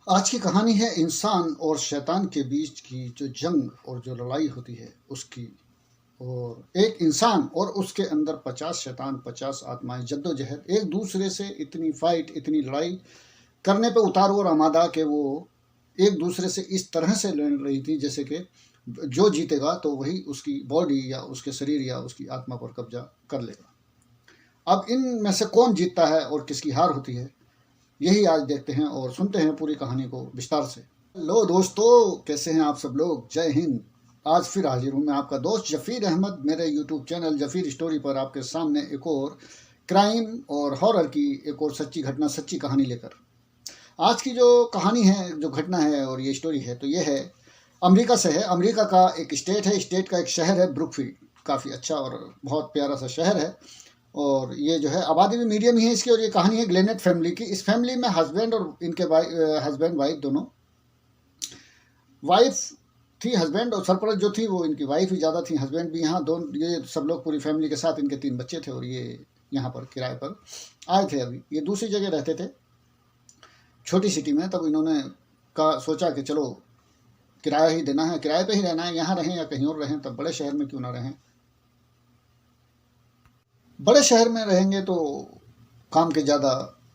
आज की कहानी है इंसान और शैतान के बीच की जो जंग और जो लड़ाई होती है उसकी। और एक इंसान और उसके अंदर 50 शैतान, 50 आत्माएं जद्दोजहद एक दूसरे से इतनी फाइट, इतनी लड़ाई करने पे उतार और आमादा कि वो एक दूसरे से इस तरह से लड़ रही थी जैसे कि जो जीतेगा तो वही उसकी बॉडी या उसके शरीर या उसकी आत्मा पर कब्जा कर लेगा। अब इनमें से कौन जीतता है और किसकी हार होती है, यही आज देखते हैं और सुनते हैं पूरी कहानी को विस्तार से। हेलो दोस्तों, कैसे हैं आप सब लोग? जय हिंद। आज फिर हाजिर हूं मैं आपका दोस्त जफ़ीर अहमद मेरे यूट्यूब चैनल जफ़ीर स्टोरी पर आपके सामने एक और क्राइम और हॉरर की एक और सच्ची घटना, सच्ची कहानी लेकर। आज की जो कहानी है, जो घटना है और ये स्टोरी है, तो ये है अमेरिका से है। अमेरिका का एक स्टेट है, स्टेट का एक शहर है ब्रुकफील्ड। काफ़ी अच्छा और बहुत प्यारा सा शहर है। और ये जो है आबादी भी मीडियम ही है इसकी। और ये कहानी है ग्लेनेट फैमिली की। इस फैमिली में हस्बैंड और इनके हस्बैंड वाइफ दोनों, वाइफ थी, हस्बैंड और सरपरस्त जो थी वो इनकी वाइफ ही ज़्यादा थी, हस्बैंड भी यहाँ दोनों, ये सब लोग पूरी फैमिली के साथ, इनके 3 बच्चे थे और ये यहाँ पर किराए पर आए थे। अभी ये दूसरी जगह रहते थे, छोटी सिटी में। तब इन्होंने सोचा कि चलो किराया ही देना है, किराए पे ही रहना है, यहाँ रहें या कहीं और रहें, तब बड़े शहर में क्यों ना रहें। बड़े शहर में रहेंगे तो काम के ज़्यादा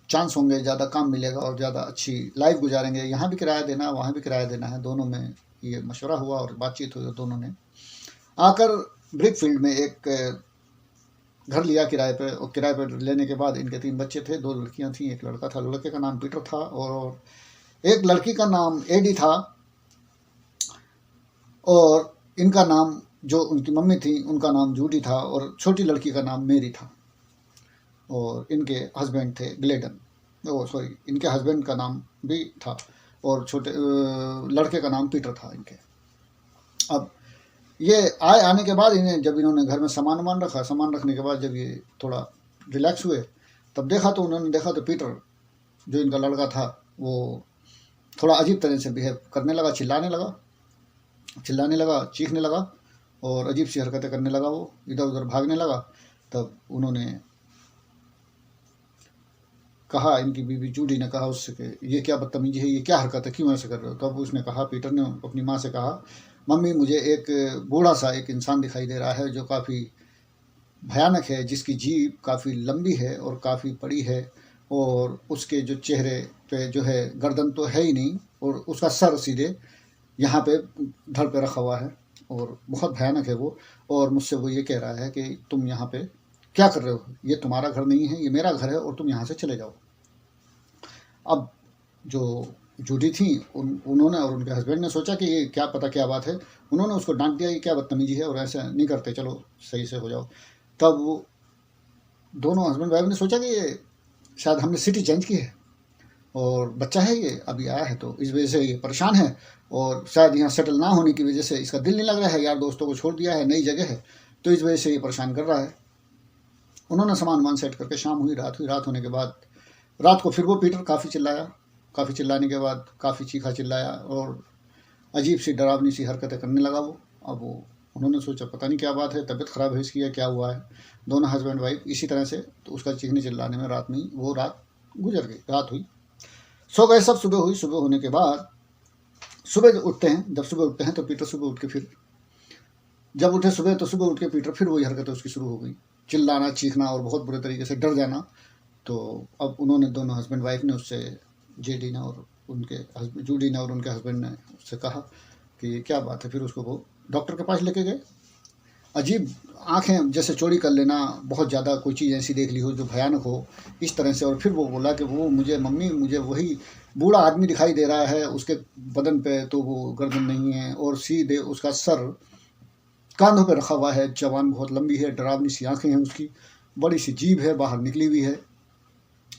चांस होंगे, ज़्यादा काम मिलेगा और ज़्यादा अच्छी लाइफ गुजारेंगे। यहाँ भी किराया देना है, वहाँ भी किराया देना है। दोनों में ये मशवरा हुआ और बातचीत हुई और दोनों ने आकर ब्रिकफील्ड में एक घर लिया किराए पे। और किराए पर लेने के बाद इनके 3 बच्चे थे, 2 लड़कियां थीं, एक लड़का था। लड़के का नाम पीटर था और एक लड़की का नाम एडी था। और इनका नाम, जो उनकी मम्मी थी उनका नाम जूडी था और छोटी लड़की का नाम मेरी था। और इनके हस्बैंड थे ग्लेडन, ओ सॉरी, इनके हस्बैंड का नाम भी था और छोटे लड़के का नाम पीटर था इनके। अब ये आने के बाद इन्हें, जब इन्होंने घर में सामान रखा, सामान रखने के बाद जब ये थोड़ा रिलैक्स हुए, तब उन्होंने देखा तो पीटर, जो इनका लड़का था, वो थोड़ा अजीब तरह से बिहेव करने लगा, चिल्लाने लगा, चीखने लगा और अजीब सी हरकतें करने लगा। वो इधर उधर भागने लगा। तब उन्होंने कहा, इनकी बीवी जूडी ने कहा उससे कि ये क्या बदतमीजी है, ये क्या हरकत है, क्यों ऐसे कर रहे हो? तब उसने कहा, पीटर ने अपनी माँ से कहा, मम्मी मुझे एक बूढ़ा सा एक इंसान दिखाई दे रहा है जो काफ़ी भयानक है, जिसकी जीभ काफ़ी लंबी है और काफ़ी बड़ी है और उसके जो चेहरे पे जो है गर्दन तो है ही नहीं और उसका सर सीधे यहाँ पे धड़ पे रखा हुआ है और बहुत भयानक है वो। और मुझसे वो ये कह रहा है कि तुम यहाँ पे क्या कर रहे हो, ये तुम्हारा घर नहीं है, ये मेरा घर है और तुम यहाँ से चले जाओ। अब जो जूडी थी उन्होंने और उनके हस्बैंड ने सोचा कि ये क्या पता क्या बात है। उन्होंने उसको डांट दिया, ये क्या बदतमीजी है और ऐसे नहीं करते, चलो सही से हो जाओ। तब वो दोनों हस्बैंड वाइफ ने सोचा कि ये शायद हमने सिटी चेंज की है और बच्चा है, ये अभी आया है तो इस वजह से ये परेशान है और शायद यहाँ सेटल ना होने की वजह से इसका दिल नहीं लग रहा है, यार दोस्तों को छोड़ दिया है, नई जगह है, तो इस वजह से ये परेशान कर रहा है। उन्होंने सामान सेट करके शाम हुई, रात होने के बाद रात को फिर वो पीटर काफ़ी चिल्लाया। काफ़ी चिल्लाने के बाद काफ़ी चीखा चिल्लाया और अजीब सी डरावनी सी हरकतें करने लगा वो। अब वो उन्होंने सोचा पता नहीं क्या बात है, तबीयत ख़राब है इसकी या क्या हुआ है। दोनों हस्बैंड वाइफ इसी तरह से, तो उसका चीखने चिल्लाने में रात में वो रात गुजर गई। रात हुई, सो गए सब। सुबह हुई, सुबह होने के बाद सुबह उठते हैं, जब सुबह उठते हैं तो पीटर सुबह उठ के फिर जब उठे सुबह, तो सुबह उठ के पीटर फिर वही हरकतें उसकी शुरू हो गई, चिल्लाना, चीखना और बहुत बुरे तरीके से डर जाना। तो अब उन्होंने, दोनों हस्बैंड वाइफ ने उससे, जेडी ने और उनके जूडी ने और उनके हस्बैंड ने उससे कहा कि क्या बात है। फिर उसको वो डॉक्टर के पास लेके गए। अजीब आंखें जैसे चौड़ी कर लेना, बहुत ज़्यादा कोई चीज़ ऐसी देख ली हो जो भयानक हो, इस तरह से। और फिर वो बोला कि वो मम्मी मुझे वही बूढ़ा आदमी दिखाई दे रहा है, उसके बदन पे तो वो गर्दन नहीं है और सीधे उसका सर कांधों पे रखा हुआ है, जबान बहुत लंबी है, डरावनी सी आंखें हैं उसकी, बड़ी सी जीभ है बाहर निकली हुई है,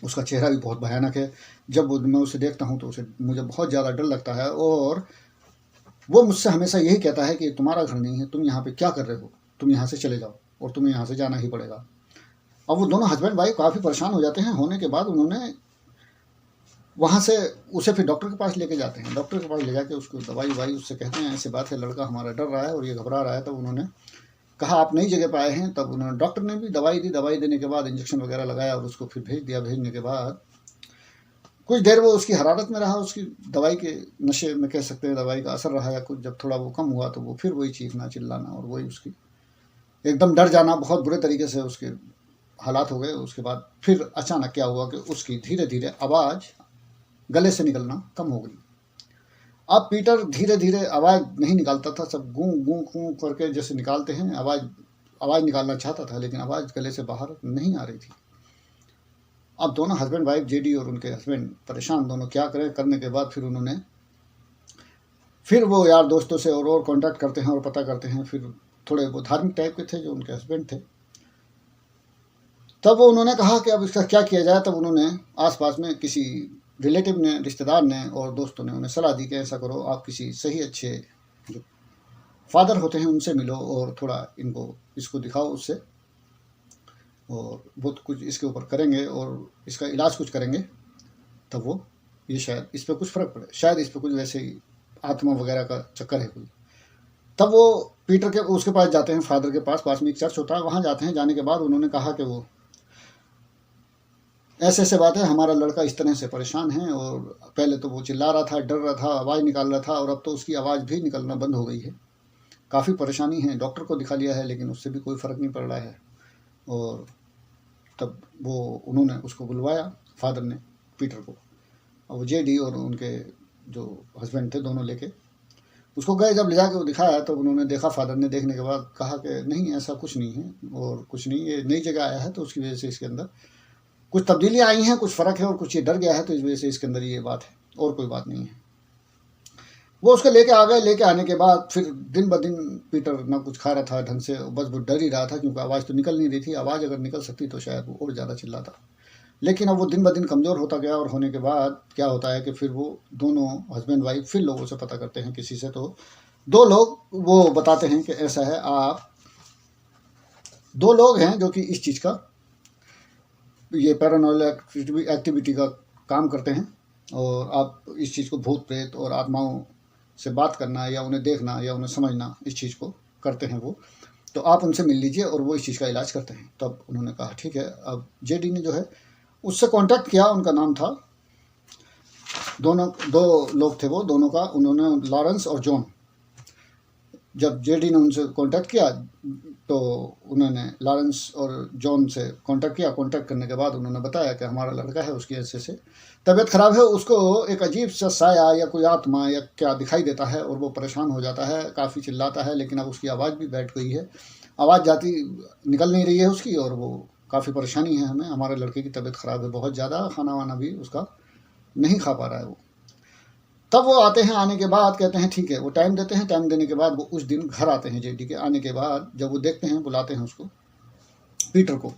उसका चेहरा भी बहुत भयानक है। जब मैं उसे देखता हूँ तो मुझे बहुत ज़्यादा डर लगता है और वो मुझसे हमेशा यही कहता है कि तुम्हारा घर नहीं है, तुम यहाँ पे क्या कर रहे हो, तुम यहाँ से चले जाओ और तुम्हें यहाँ से जाना ही पड़ेगा। अब वो दोनों हस्बैंड वाइफ काफ़ी परेशान हो जाते हैं। होने के बाद उन्होंने वहाँ से उसे फिर डॉक्टर के पास लेके जाते हैं। डॉक्टर के पास ले जाके उसको दवाई ववाई उससे कहते हैं ऐसी बात है, लड़का हमारा डर रहा है और ये घबरा रहा है। तब उन्होंने कहा आप नई जगह पे आए हैं। तब उन्होंने, डॉक्टर ने भी दवाई दी, दवाई देने के बाद इंजेक्शन वगैरह लगाया और उसको फिर भेज दिया। भेजने के बाद कुछ देर वो उसकी हरारत में रहा, उसकी दवाई के नशे में कह सकते हैं, दवाई का असर रहा या कुछ। जब थोड़ा वो कम हुआ तो वो फिर वही चीखना चिल्लाना और वही उसकी एकदम डर जाना, बहुत बुरे तरीके से उसके हालात हो गए। उसके बाद फिर अचानक क्या हुआ कि उसकी धीरे धीरे आवाज़ गले से निकलना कम हो गई। अब पीटर धीरे धीरे आवाज़ नहीं निकालता था, सब गूं गूं गूं करके जैसे निकालते हैं आवाज़ निकालना चाहता था, लेकिन आवाज़ गले से बाहर नहीं आ रही थी। अब दोनों हस्बैंड वाइफ, जेडी और उनके हस्बैंड परेशान, दोनों क्या करें। करने के बाद फिर वो यार दोस्तों से और कांटेक्ट करते हैं और पता करते हैं। फिर थोड़े वो धार्मिक टाइप के थे जो उनके हस्बैंड थे। तब वो उन्होंने कहा कि अब इसका क्या किया जाए। तब उन्होंने आसपास में किसी रिलेटिव ने, रिश्तेदार ने और दोस्तों ने उन्हें सलाह दी कि ऐसा करो, आप किसी सही अच्छे जो फादर होते हैं उनसे मिलो और थोड़ा इसको दिखाओ उससे, और बहुत कुछ इसके ऊपर करेंगे और इसका इलाज कुछ करेंगे, तब वो ये शायद इस पर कुछ फ़र्क पड़े, शायद इस पर कुछ वैसे ही आत्मा वगैरह का चक्कर है कोई। तब वो पीटर के उसके पास जाते हैं, फादर के पास में एक चर्च होता है, वहाँ जाते हैं। जाने के बाद उन्होंने कहा कि वो ऐसे ऐसे बात है, हमारा लड़का इस तरह से परेशान है, और पहले तो वो चिल्ला रहा था, डर रहा था, आवाज़ निकाल रहा था, और अब तो उसकी आवाज़ भी निकलना बंद हो गई है, काफ़ी परेशानी है, डॉक्टर को दिखा लिया है लेकिन उससे भी कोई फ़र्क नहीं पड़ रहा है। और तब उन्होंने उसको बुलवाया, फादर ने पीटर को, और वो जेडी और उनके जो हस्बैंड थे दोनों लेके उसको गए। जब ले जाके वो दिखाया तो उन्होंने देखा, फादर ने देखने के बाद कहा कि नहीं, ऐसा कुछ नहीं है और कुछ नहीं, ये नई जगह आया है तो उसकी वजह से इसके अंदर कुछ तब्दीलियाँ आई हैं, कुछ फ़र्क है, और कुछ ये डर गया है तो इस वजह से इसके अंदर ये बात है, और कोई बात नहीं है। वो उसको लेके आ गए। लेके आने के बाद फिर दिन ब दिन पीटर ना कुछ खा रहा था ढंग से, बस वो डर ही रहा था, क्योंकि आवाज़ तो निकल नहीं रही थी। आवाज़ अगर निकल सकती तो शायद वो और ज़्यादा चिल्लाता, लेकिन अब वो दिन ब दिन कमज़ोर होता गया। और होने के बाद क्या होता है कि फिर वो दोनों हस्बैंड वाइफ फिर लोगों से पता करते हैं, किसी से, तो दो लोग वो बताते हैं कि ऐसा है, आप दो लोग हैं जो कि इस चीज़ का, ये पैरानॉर्मल एक्टिविटी का काम करते हैं, और आप इस चीज़ को भूत प्रेत और आत्माओं से बात करना या उन्हें देखना या उन्हें समझना, इस चीज़ को करते हैं वो, तो आप उनसे मिल लीजिए और वो इस चीज़ का इलाज करते हैं। तब उन्होंने कहा ठीक है। अब जेडी ने जो है उससे कांटेक्ट किया, उनका नाम था, दो लोग थे वो, दोनों का, उन्होंने लॉरेंस और जॉन। जब जेडी ने उनसे कांटेक्ट किया तो उन्होंने लॉरेंस और जॉन से कांटेक्ट किया। कांटेक्ट करने के बाद उन्होंने बताया कि हमारा लड़का है, उसकी ऐसे से तबीयत ख़राब है, उसको एक अजीब सा साया या कोई आत्मा या क्या दिखाई देता है और वो परेशान हो जाता है, काफ़ी चिल्लाता है, लेकिन अब उसकी आवाज़ भी बैठ गई है, आवाज़ निकल नहीं रही है उसकी, और वो काफ़ी परेशानी है हमें, हमारे लड़के की तबीयत ख़राब है बहुत ज़्यादा, खाना वाना भी उसका नहीं खा पा रहा है वो। तब वो आते हैं, आने के बाद कहते हैं ठीक है, वो टाइम देते हैं। टाइम देने के बाद वो उस दिन घर आते हैं जेडी के। आने के बाद जब वो देखते हैं, बुलाते हैं उसको, पीटर को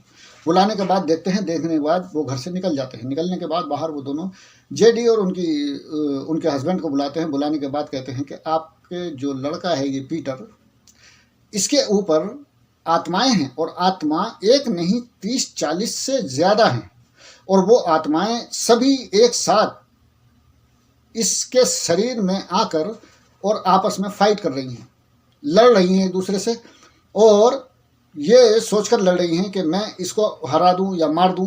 बुलाने के बाद देखते हैं, देखने के बाद वो घर से निकल जाते हैं। निकलने के बाद बाहर वो दोनों, जेडी और उनके हस्बैंड को बुलाते हैं। बुलाने के बाद कहते हैं कि आपके जो लड़का है ये पीटर, इसके ऊपर आत्माएं हैं, और आत्मा एक नहीं 30-40 से ज़्यादा हैं, और वो आत्माएं सभी एक साथ इसके शरीर में आकर और आपस में फाइट कर रही हैं, लड़ रही हैं एक दूसरे से, और ये सोचकर लड़ रही हैं कि मैं इसको हरा दूं या मार दूं,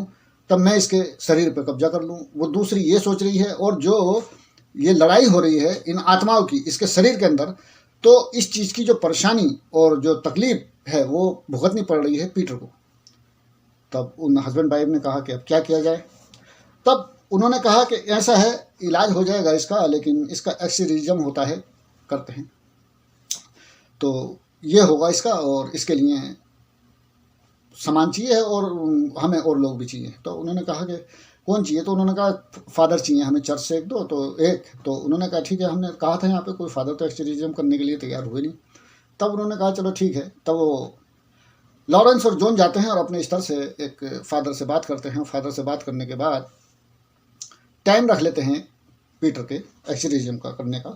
तब मैं इसके शरीर पर कब्जा कर लूं। वो दूसरी ये सोच रही है, और जो ये लड़ाई हो रही है इन आत्माओं की इसके शरीर के अंदर, तो इस चीज़ की जो परेशानी और जो तकलीफ है वो भुगतनी पड़ रही है पीटर को। तब उन हस्बैंड वाइफ ने कहा कि अब क्या किया जाए। तब उन्होंने कहा कि ऐसा है, इलाज हो जाएगा इसका, लेकिन इसका एक्सोर्सिज्म होता है, करते हैं, तो ये होगा इसका, और इसके लिए सामान चाहिए और हमें और लोग भी चाहिए। तो उन्होंने कहा कि कौन चाहिए, तो उन्होंने कहा फादर चाहिए हमें चर्च से एक दो, तो उन्होंने कहा ठीक है, हमने कहा था यहाँ पे कोई फादर तो एक्सोर्सिज्म करने के लिए तैयार हुए नहीं। तब उन्होंने कहा चलो ठीक है। तब वो लॉरेंस और जॉन जाते हैं और अपने स्तर से एक फादर से बात करते हैं। फादर से बात करने के बाद टाइम रख लेते हैं पीटर के एक्सोर्सिज्म का करने का।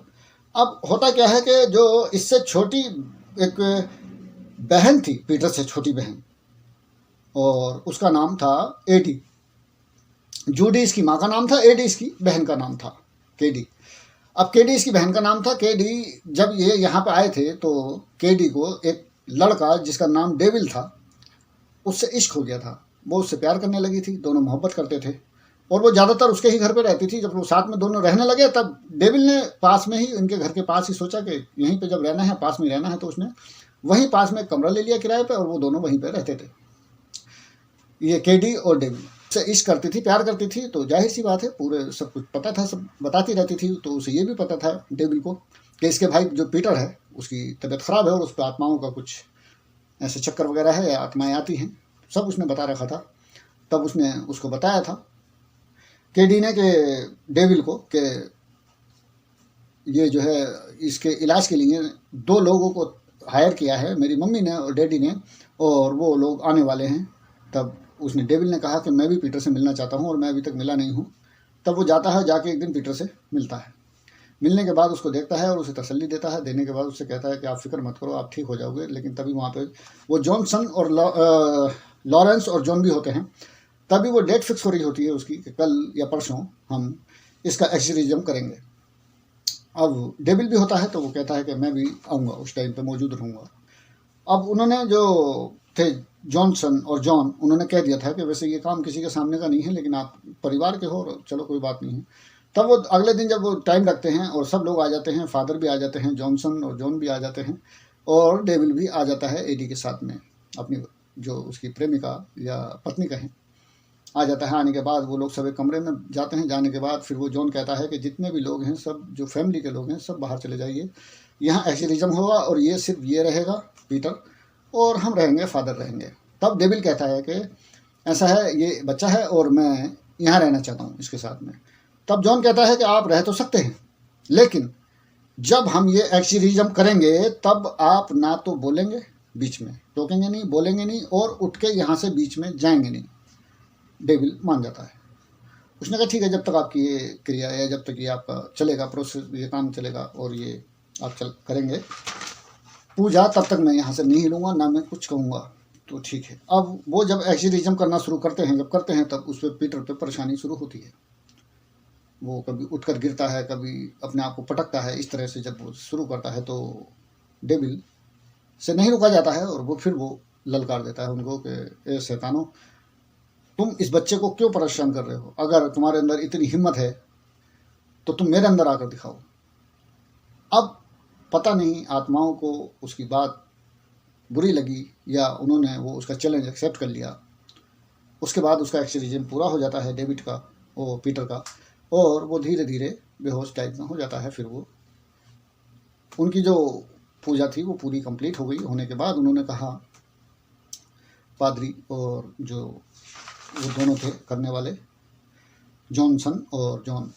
अब होता क्या है कि जो इससे छोटी एक बहन थी, पीटर से छोटी बहन, और उसका नाम था एडी। जूडी इसकी माँ का नाम था, एडी इसकी बहन का नाम था केडी। अब केडी इसकी बहन का नाम था। केडी जब ये यहाँ पे आए थे तो केडी को एक लड़का जिसका नाम डेविल था, उससे इश्क हो गया था। वो उससे प्यार करने लगी थी, दोनों मोहब्बत करते थे। और वो ज़्यादातर उसके ही घर पे रहती थी। जब वो साथ में दोनों रहने लगे तब डेविल ने पास में ही, उनके घर के पास ही सोचा कि यहीं पे जब रहना है, पास में रहना है, तो उसने वहीं पास में एक कमरा ले लिया किराए पे और वो दोनों वहीं पे रहते थे। ये केडी और डेविल से इश्क करती थी, प्यार करती थी, तो जाहिर सी बात है पूरे सब कुछ पता था, सब बताती रहती थी। तो उसे ये भी पता था डेविल को कि इसके भाई जो पीटर है उसकी तबीयत ख़राब है और उस पर आत्माओं का कुछ ऐसे चक्कर वगैरह है, या आत्माएं आती हैं, सब उसने बता रखा था। तब उसने उसको बताया था केडी ने कि डेविल को कि ये जो है इसके इलाज के लिए 2 लोगों को हायर किया है, मेरी मम्मी ने और डैडी ने, और वो लोग आने वाले हैं। तब उसने डेविल ने कहा कि मैं भी पीटर से मिलना चाहता हूँ और मैं अभी तक मिला नहीं हूँ। तब वो जाता है, जाके एक दिन पीटर से मिलता है। मिलने के बाद उसको देखता है और उसे तसल्ली देता है। देने के बाद उससे कहता है कि आप फिक्र मत करो, आप ठीक हो जाओगे। लेकिन तभी वहाँ पे वो जॉनसन और लॉरेंस और जॉन भी होते हैं। तभी वो डेट फिक्स हो रही होती है उसकी कि कल या परसों हम इसका एक्सोर्सिज्म करेंगे। अब डेविल भी होता है तो वो कहता है कि मैं भी आऊँगा, उस टाइम पे मौजूद रहूँगा। अब उन्होंने जो थे जॉनसन और जॉन, उन्होंने कह दिया था कि वैसे ये काम किसी के सामने का नहीं है, लेकिन आप परिवार के हो, चलो कोई बात नहीं है। तब वो अगले दिन जब वो टाइम रखते हैं और सब लोग आ जाते हैं, फादर भी आ जाते हैं, जॉनसन और जॉन भी आ जाते हैं, और डेविल भी आ जाता है एडी के साथ में, अपनी जो उसकी प्रेमिका या पत्नी कहें, आ जाता है। आने के बाद वो लोग सब एक कमरे में जाते हैं। जाने के बाद फिर वो जॉन कहता है कि जितने भी लोग हैं, सब जो फैमिली के लोग हैं, सब बाहर चले जाइए, यहाँ एक्सोर्सिज्म होगा और ये सिर्फ ये रहेगा पीटर, और हम रहेंगे, फादर रहेंगे। तब डेविल कहता है कि ऐसा है, ये बच्चा है और मैं यहाँ रहना चाहता हूँ इसके साथ में। तब जॉन कहता है कि आप रह तो सकते हैं, लेकिन जब हम ये एक्सोर्सिज्म करेंगे तब आप ना तो बोलेंगे, बीच में टोकेंगे नहीं, बोलेंगे नहीं, और उठ के यहाँ से बीच में जाएंगे नहीं। डेविल मान जाता है। उसने कहा ठीक है, जब तक आपकी ये क्रिया है, जब तक ये आपका चलेगा प्रोसेस, ये काम चलेगा और ये आप करेंगे पूजा, तब तक मैं यहाँ से नहीं हिलूँगा, ना मैं कुछ कहूँगा, तो ठीक है। अब वो जब एक्सोर्सिज्म करना शुरू करते हैं, जब करते हैं, तब उस पर पीटर पे परेशानी शुरू होती है। वो कभी उठकर गिरता है, कभी अपने आप को पटकता है। इस तरह से जब वो शुरू करता है तो डेविल से नहीं रुका जाता है और वो फिर वो ललकार देता है उनको कि ए शैतानों, तुम इस बच्चे को क्यों परेशान कर रहे हो? अगर तुम्हारे अंदर इतनी हिम्मत है तो तुम मेरे अंदर आकर दिखाओ। अब पता नहीं आत्माओं को उसकी बात बुरी लगी या उन्होंने वो उसका चैलेंज एक्सेप्ट कर लिया। उसके बाद उसका एक्सोर्सिज्म पूरा हो जाता है डेविड का, वो पीटर का, और वो धीरे धीरे बेहोश टाइप में हो जाता है। फिर वो उनकी जो पूजा थी वो पूरी कंप्लीट हो गई। होने के बाद उन्होंने कहा, पादरी और जो वो दोनों थे करने वाले, जॉनसन और जॉन,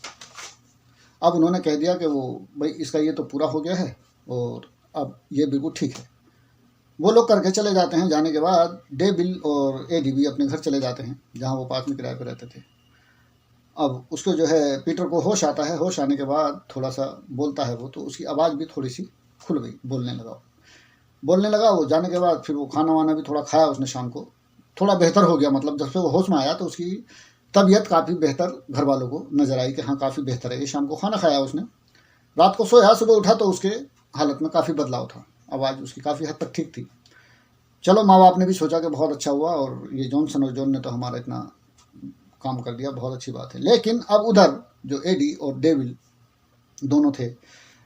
अब उन्होंने कह दिया कि वो भाई इसका ये तो पूरा हो गया है और अब ये बिल्कुल ठीक है। वो लोग करके चले जाते हैं। जाने के बाद डेविल और एडी भी अपने घर चले जाते हैं जहाँ वो पास में किराए पर रहते थे। अब उसको जो है पीटर को होश आता है। होश आने के बाद थोड़ा सा बोलता है वो, तो उसकी आवाज़ भी थोड़ी सी खुल गई, बोलने लगा वो। जाने के बाद फिर वो खाना वाना भी थोड़ा खाया उसने शाम को, थोड़ा बेहतर हो गया। मतलब जब से वो होश में आया तो उसकी तबीयत काफ़ी बेहतर घर वालों को नज़र आई कि हाँ काफ़ी बेहतर है। ये शाम को खाना खाया उसने, रात को सोया, सुबह उठा तो उसके हालत में काफ़ी बदलाव था, आवाज़ उसकी काफ़ी हद तक ठीक थी। चलो माँ बाप ने भी सोचा कि बहुत अच्छा हुआ और ये जॉनसन और जॉन ने तो हमारा इतना काम कर दिया, बहुत अच्छी बात है। लेकिन अब उधर जो एडी और डेविल दोनों थे,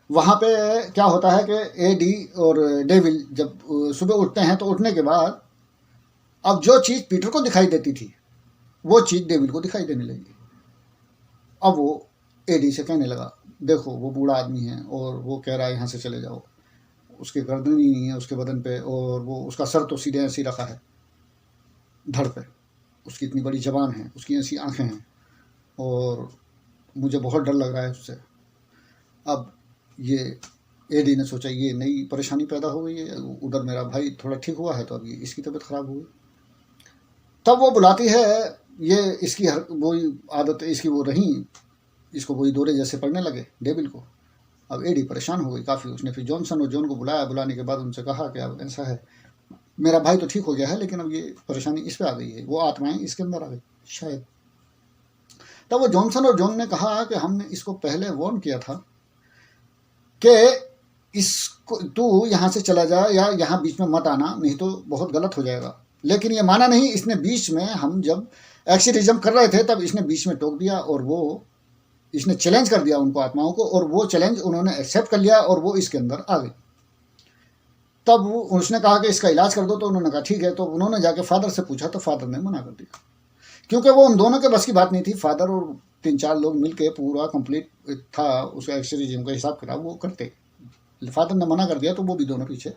वहाँ पे क्या होता है कि एडी और डेविल जब सुबह उठते हैं तो उठने के बाद अब जो चीज़ पीटर को दिखाई देती थी वो चीज़ डेविल को दिखाई देने लगी। अब वो एडी से कहने लगा, देखो वो बूढ़ा आदमी है और वो कह रहा है यहाँ से चले जाओ, उसकी गर्दन ही नहीं है उसके बदन पे, और वो उसका सर तो सीधे ऐसे ही रखा है धड़ पे, उसकी इतनी बड़ी जबान है, उसकी ऐसी आंखें हैं, और मुझे बहुत डर लग रहा है उससे। अब ये एडी ने सोचा ये नई परेशानी पैदा हो गई है, उधर मेरा भाई थोड़ा ठीक हुआ है तो अब ये इसकी तबीयत खराब हो गई। तब वो बुलाती है, ये इसकी वही आदत इसकी वो रही, इसको वही दौरे जैसे पड़ने लगे डेविल को। अब एडी परेशान हो गई काफ़ी। उसने फिर जॉनसन और जॉन को बुलाया। बुलाने के बाद उनसे कहा कि अब ऐसा है, मेरा भाई तो ठीक हो गया है लेकिन अब ये परेशानी इस पे आ गई है, वो आत्माएं इसके अंदर आ गई शायद। तब वो जॉनसन और जॉन ने कहा कि हमने इसको पहले वार्न किया था कि इसको तू यहाँ से चला जा या यहाँ बीच में मत आना, नहीं तो बहुत गलत हो जाएगा। लेकिन ये माना नहीं। इसने बीच में हम जब एक्सोर्सिज्म कर रहे थे तब इसने बीच में टोक दिया और वो इसने चैलेंज कर दिया उनको, आत्माओं को, और वो चैलेंज उन्होंने एक्सेप्ट कर लिया और वो इसके अंदर आ गई। तब उसने कहा कि इसका इलाज कर दो, तो उन्होंने कहा ठीक है। तो उन्होंने जाके फादर से पूछा तो फादर ने मना कर दिया, क्योंकि वो उन दोनों के बस की बात नहीं थी। फादर और 3-4 लोग मिलके पूरा कंप्लीट था उसका एक्सोर्सिज्म का हिसाब किताब वो करते। फादर ने मना कर दिया तो वो भी दोनों पीछे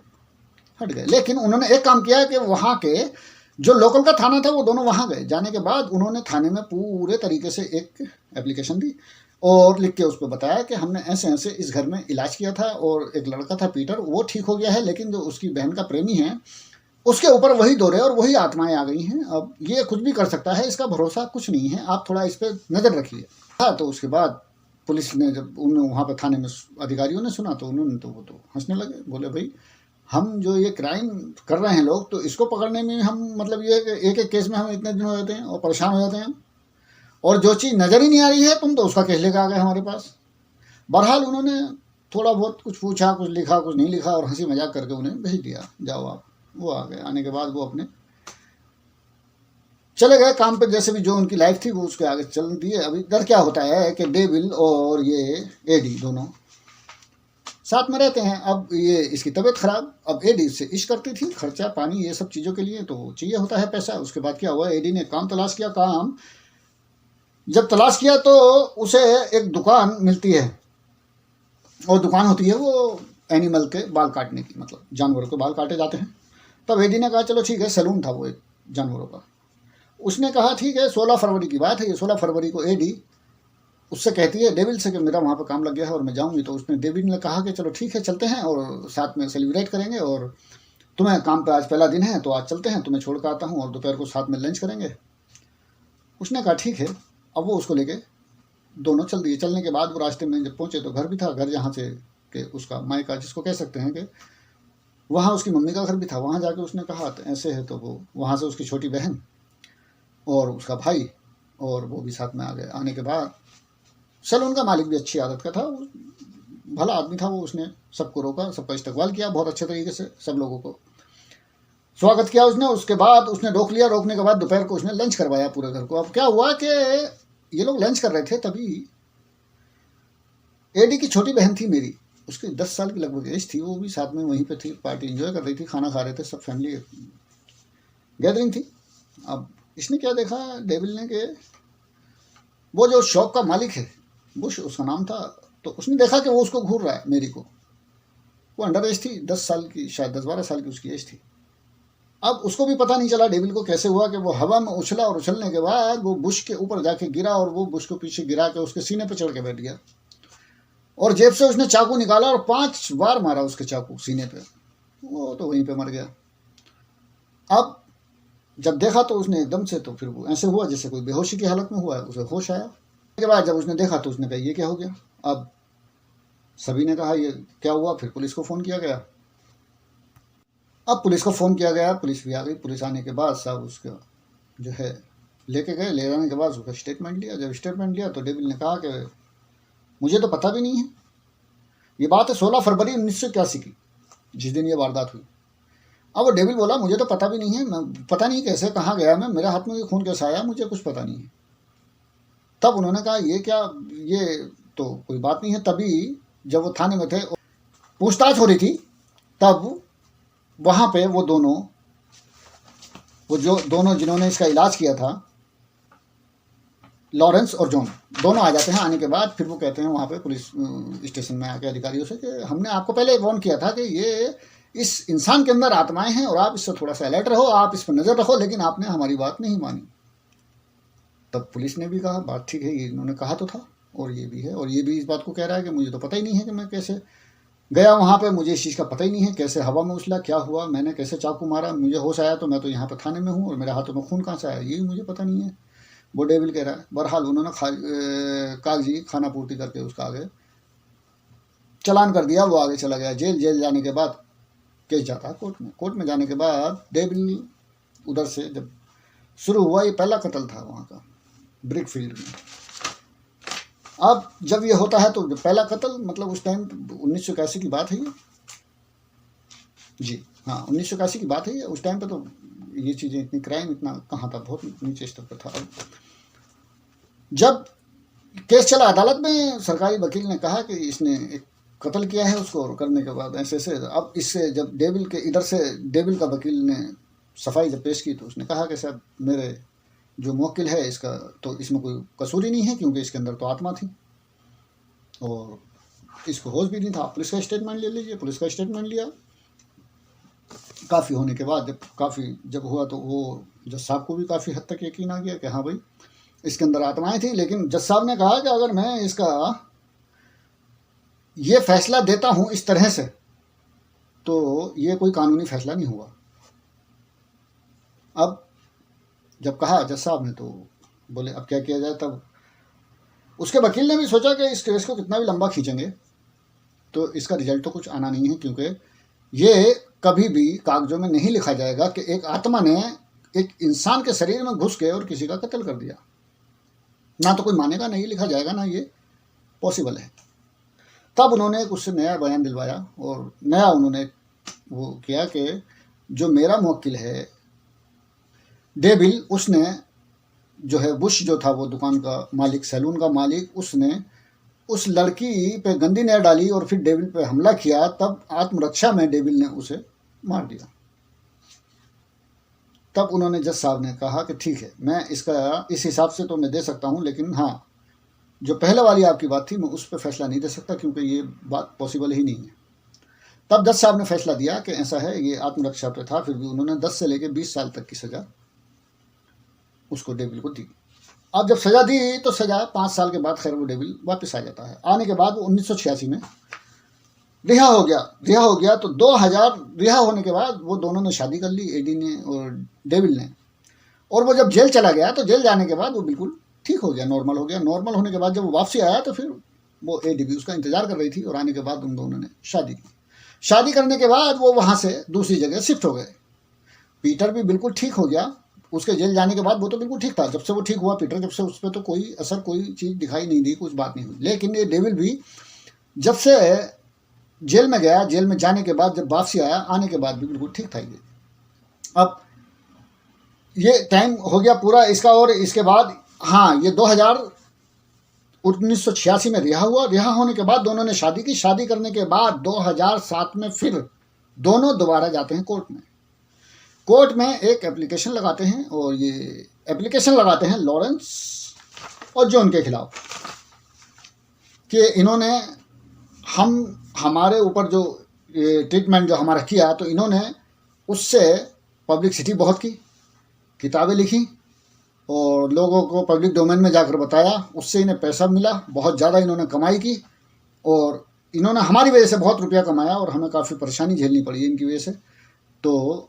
हट गए। लेकिन उन्होंने एक काम किया कि वहाँ के जो लोकल का थाना था वो दोनों वहाँ गए। जाने के बाद उन्होंने थाने में पूरे तरीके से एक एप्लीकेशन दी और लिख के उस पर बताया कि हमने ऐसे ऐसे इस घर में इलाज किया था और एक लड़का था पीटर, वो ठीक हो गया है, लेकिन जो उसकी बहन का प्रेमी है उसके ऊपर वही दौरे और वही आत्माएं आ गई हैं। अब ये कुछ भी कर सकता है, इसका भरोसा कुछ नहीं है, आप थोड़ा इस पर नज़र रखिए। हाँ, तो उसके बाद पुलिस ने, जब उन्होंने वहाँ पर थाने में अधिकारियों ने सुना तो उन्होंने तो वो तो हंसने लगे। बोले भाई हम जो ये क्राइम कर रहे हैं लोग, तो इसको पकड़ने में हम मतलब ये एक एक केस में हम इतने दिन हो जाते हैं और परेशान हो जाते हैं, और जो चीज़ नज़र ही नहीं आ रही है तुम तो उसका केस लेकर आ गए हमारे पास। बहरहाल उन्होंने थोड़ा बहुत कुछ पूछा, कुछ लिखा, कुछ नहीं लिखा, और हंसी मजाक करके उन्हें भेज दिया, जाओ आप। वो आ गए। आने के बाद वो अपने चले गए काम पे, जैसे भी जो उनकी लाइफ थी वो उसके आगे चल दिए। अभी इधर क्या होता है कि डेविल और ये एडी दोनों साथ में रहते हैं। अब ये इसकी तबीयत खराब, अब एडी से इश्क करती थी, खर्चा पानी ये सब चीज़ों के लिए तो चाहिए होता है पैसा। उसके बाद क्या हुआ, एडी ने काम तलाश किया। काम जब तलाश किया तो उसे एक दुकान मिलती है, और दुकान होती है वो एनिमल के बाल काटने की, मतलब जानवरों के बाल काटे जाते हैं। तब एडी ने कहा चलो ठीक है, सैलून था वो एक जानवरों का। उसने कहा ठीक है, 16 फरवरी की बात है ये। 16 फरवरी को एडी उससे कहती है डेविल से कि मेरा वहाँ पर काम लग गया है और मैं जाऊँगी। तो उसने डेविल ने कहा कि चलो ठीक है चलते हैं और साथ में सेलिब्रेट करेंगे, और तुम्हें काम पे आज पहला दिन है तो आज चलते हैं, तुम्हें छोड़ कर आता हूँ और दोपहर को साथ में लंच करेंगे। उसने कहा ठीक है। अब वो उसको लेके दोनों चल दिए। चलने के बाद वो रास्ते में जब पहुँचे तो घर भी था, घर जहाँ से कि उसका मायका जिसको कह सकते हैं, कि वहाँ उसकी मम्मी का घर भी था। वहाँ जाके उसने कहा तो ऐसे है, तो वो वहाँ से उसकी छोटी बहन और उसका भाई और वो भी साथ में आ गए। आने के बाद सैलून का मालिक भी अच्छी आदत का था, भला आदमी था वो। उसने सबको रोका, सबका इस्तकबाल किया बहुत अच्छे तरीके से, सब लोगों को स्वागत किया उसने। उसके बाद उसने रोक लिया। रोकने के बाद दोपहर को उसने लंच करवाया पूरे घर को। अब क्या हुआ कि ये लोग लंच कर रहे थे, तभी एडी की छोटी बहन थी मेरी, उसकी 10 साल की लगभग एज थी, वो भी साथ में वहीं पे थी, पार्टी एंजॉय कर रही थी, खाना खा रहे थे, सब फैमिली गैदरिंग थी। अब इसने क्या देखा डेविल ने, कि वो जो शॉप का मालिक है, बुश उसका नाम था, तो उसने देखा कि वो उसको घूर रहा है मेरी को। वो अंडर एज थी, 10 साल की, शायद 10-12 साल की उसकी एज थी। अब उसको भी पता नहीं चला डेविल को कैसे हुआ कि वो हवा में उछला, और उछलने के बाद वो बुश के ऊपर जाके गिरा, और वो बुश को पीछे गिरा के उसके सीने पे चढ़ के बैठ गया, और जेब से उसने चाकू निकाला और 5 बार मारा उसके चाकू सीने पे। वो तो वहीं पे मर गया। अब जब देखा तो उसने एकदम से, तो फिर वो ऐसे हुआ जैसे कोई बेहोशी की हालत में हुआ है, उसे होश आया। के बाद जब उसने देखा तो उसने कहा ये क्या हो गया। अब सभी ने कहा ये क्या हुआ। फिर पुलिस को फ़ोन किया गया। अब पुलिस को फ़ोन किया गया, पुलिस भी आ गई। पुलिस आने के बाद साहब उसका जो है लेके गए। ले जाने के बाद उसका स्टेटमेंट लिया। जब स्टेटमेंट लिया तो डेविल ने कहा कि मुझे तो पता भी नहीं है। ये बात है 16 फरवरी 1981 की, जिस दिन ये वारदात हुई। अब वो डेविल बोला मुझे तो पता भी नहीं है, मैं पता नहीं कैसे कहाँ गया मैं, मेरे हाथ में ये खून कैसे आया, मुझे कुछ पता नहीं है। तब उन्होंने कहा ये क्या, ये तो कोई बात नहीं है। तभी जब वो थाने में थे, पूछताछ हो रही थी, तब वहाँ पे वो जो दोनों जिन्होंने इसका इलाज किया था, लॉरेंस और जॉन, दोनों आ जाते हैं। आने के बाद फिर वो कहते हैं वहाँ पे पुलिस स्टेशन में आके अधिकारियों से कि हमने आपको पहले वार्न किया था कि ये इस इंसान के अंदर आत्माएं हैं और आप इससे थोड़ा सा अलर्ट रहो, आप इस पर नज़र रखो, लेकिन आपने हमारी बात नहीं मानी। तब पुलिस ने भी कहा बात ठीक है, ये इन्होंने कहा तो था, और ये भी है, और ये भी इस बात को कह रहा है कि मुझे तो पता ही नहीं है कि मैं कैसे गया वहाँ पे, मुझे इस चीज़ का पता ही नहीं है, कैसे हवा में उछला, क्या हुआ, मैंने कैसे चाकू मारा, मुझे होश आया तो मैं तो यहाँ पर थाने में हूँ, और मेरे हाथों में खून कहाँ से आया ये भी मुझे पता नहीं है। वो डेविल कह रहा है। बहरहाल उन्होंने कागजी खाना पूर्ति करके उसका आगे चलान कर दिया। वो आगे चला गया जेल। जेल जाने के बाद केस जाता है कोर्ट में। कोर्ट में जाने के बाद डेविल उधर से जब शुरू हुआ, ये पहला कत्ल था वहाँ का ब्रिकफील्ड में। अब जब ये होता है तो पहला कत्ल मतलब उस टाइम 1981 की बात है ये जी। हाँ 1981 की बात है ये। उस टाइम पे तो ये चीज़ें इतनी क्राइम इतना कहाँ था, बहुत नीचे स्तर पर था। अब जब केस चला अदालत में, सरकारी वकील ने कहा कि इसने एक कत्ल किया है उसको, और करने के बाद ऐसे ऐसे। अब इससे जब डेविल के इधर से डेविल का वकील ने सफाई जब पेश की तो उसने कहा कि साहब मेरे जो मुवक्किल है इसका तो इसमें कोई कसूर ही नहीं है, क्योंकि इसके अंदर तो आत्मा थी और इसको होश भी नहीं था। पुलिस का स्टेटमेंट ले लीजिए। पुलिस का स्टेटमेंट लिया। काफ़ी होने के बाद जब हुआ तो वो जज साहब को भी काफ़ी हद तक यकीन आ गया कि हाँ भाई इसके अंदर आत्माएं थी। लेकिन जज साहब ने कहा कि अगर मैं इसका ये फैसला देता हूँ इस तरह से तो ये कोई कानूनी फैसला नहीं हुआ। अब जब कहा जज साहब ने तो बोले अब क्या किया जाए। तब उसके वकील ने भी सोचा कि इस केस को कितना भी लंबा खींचेंगे तो इसका रिजल्ट तो कुछ आना नहीं है, क्योंकि ये कभी भी कागजों में नहीं लिखा जाएगा कि एक आत्मा ने एक इंसान के शरीर में घुस के और किसी का कत्ल कर दिया। ना तो कोई मानेगा, नहीं लिखा जाएगा, ना ये पॉसिबल है। तब उन्होंने उससे नया बयान दिलवाया और नया उन्होंने वो किया कि जो मेरा मुवक्किल है डेविल, उसने जो है बुश जो था वो दुकान का मालिक, सैलून का मालिक, उसने उस लड़की पे गंदी नजर डाली और फिर डेविल पे हमला किया। तब आत्मरक्षा में डेविल ने उसे मार दिया। तब उन्होंने जज साहब ने कहा कि ठीक है, मैं इसका इस हिसाब से तो मैं दे सकता हूँ, लेकिन हाँ जो पहले वाली आपकी बात थी मैं उस पर फैसला नहीं दे सकता, क्योंकि ये बात पॉसिबल ही नहीं है। तब जज साहब ने फैसला दिया कि ऐसा है, ये आत्मरक्षा पे था, फिर भी उन्होंने 10 से लेकर 20 साल तक की सज़ा उसको डेविल को दी। अब जब सज़ा दी तो सज़ा 5 साल के बाद खैर वो डेविल वापस आ जाता है। आने के बाद वो 1986 में रिहा हो गया। तो 2000 रिहा होने के बाद वो दोनों ने शादी कर ली, एडी ने और डेविल ने। और वो जब जेल चला गया तो जेल जाने के बाद वो बिल्कुल ठीक हो गया, नॉर्मल हो गया। नॉर्मल होने के बाद जब वो वापसी आया तो फिर वो एडी भी उसका इंतजार कर रही थी, और आने के बाद उन दोनों ने शादी की। शादी करने के बाद वो वहाँ से दूसरी जगह शिफ्ट हो गए। पीटर भी बिल्कुल ठीक हो गया। उसके जेल जाने के बाद वो तो बिल्कुल ठीक था। जब से वो ठीक हुआ पीटर, जब से उस पर तो कोई असर, कोई चीज़ दिखाई नहीं दी, कुछ बात नहीं हुई। लेकिन ये डेविल भी जब से जेल में गया, जेल में जाने के बाद जब वापसी आया, आने के बाद भी बिल्कुल ठीक था ये। अब ये टाइम हो गया पूरा इसका। और इसके बाद हाँ ये 1986 में रिहा हुआ। रिहा होने के बाद दोनों ने शादी की। शादी करने के बाद 2007 में फिर दोनों दोबारा जाते हैं कोर्ट में। कोर्ट में एक एप्लीकेशन लगाते हैं, और ये एप्लीकेशन लगाते हैं लॉरेंस और जॉन के खिलाफ कि इन्होंने हमारे ऊपर जो ट्रीटमेंट जो हमारा किया, तो इन्होंने उससे पब्लिसिटी बहुत की, किताबें लिखी और लोगों को पब्लिक डोमेन में जाकर बताया। उससे इन्हें पैसा मिला, बहुत ज़्यादा इन्होंने कमाई की, और इन्होंने हमारी वजह से बहुत रुपया कमाया और हमें काफ़ी परेशानी झेलनी पड़ी इनकी वजह से। तो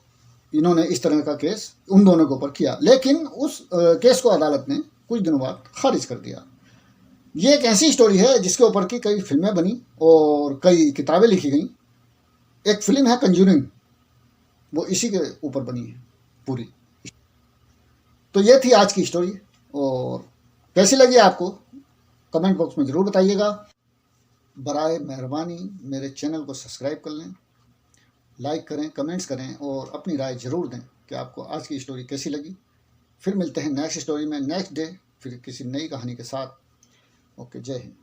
इन्होंने इस तरह का केस उन दोनों के ऊपर किया। लेकिन उस केस को अदालत ने कुछ दिनों बाद खारिज कर दिया। ये एक ऐसी स्टोरी है जिसके ऊपर की कई फिल्में बनी और कई किताबें लिखी गई। एक फिल्म है कंजूरिंग, वो इसी के ऊपर बनी है पूरी। तो ये थी आज की स्टोरी, और कैसी लगी आपको कमेंट बॉक्स में ज़रूर बताइएगा। बराए मेहरबानी मेरे चैनल को सब्सक्राइब कर लें, लाइक करें, कमेंट्स करें और अपनी राय ज़रूर दें कि आपको आज की स्टोरी कैसी लगी। फिर मिलते हैं नेक्स्ट स्टोरी में, नेक्स्ट डे, फिर किसी नई कहानी के साथ। ओके, जय हिंद।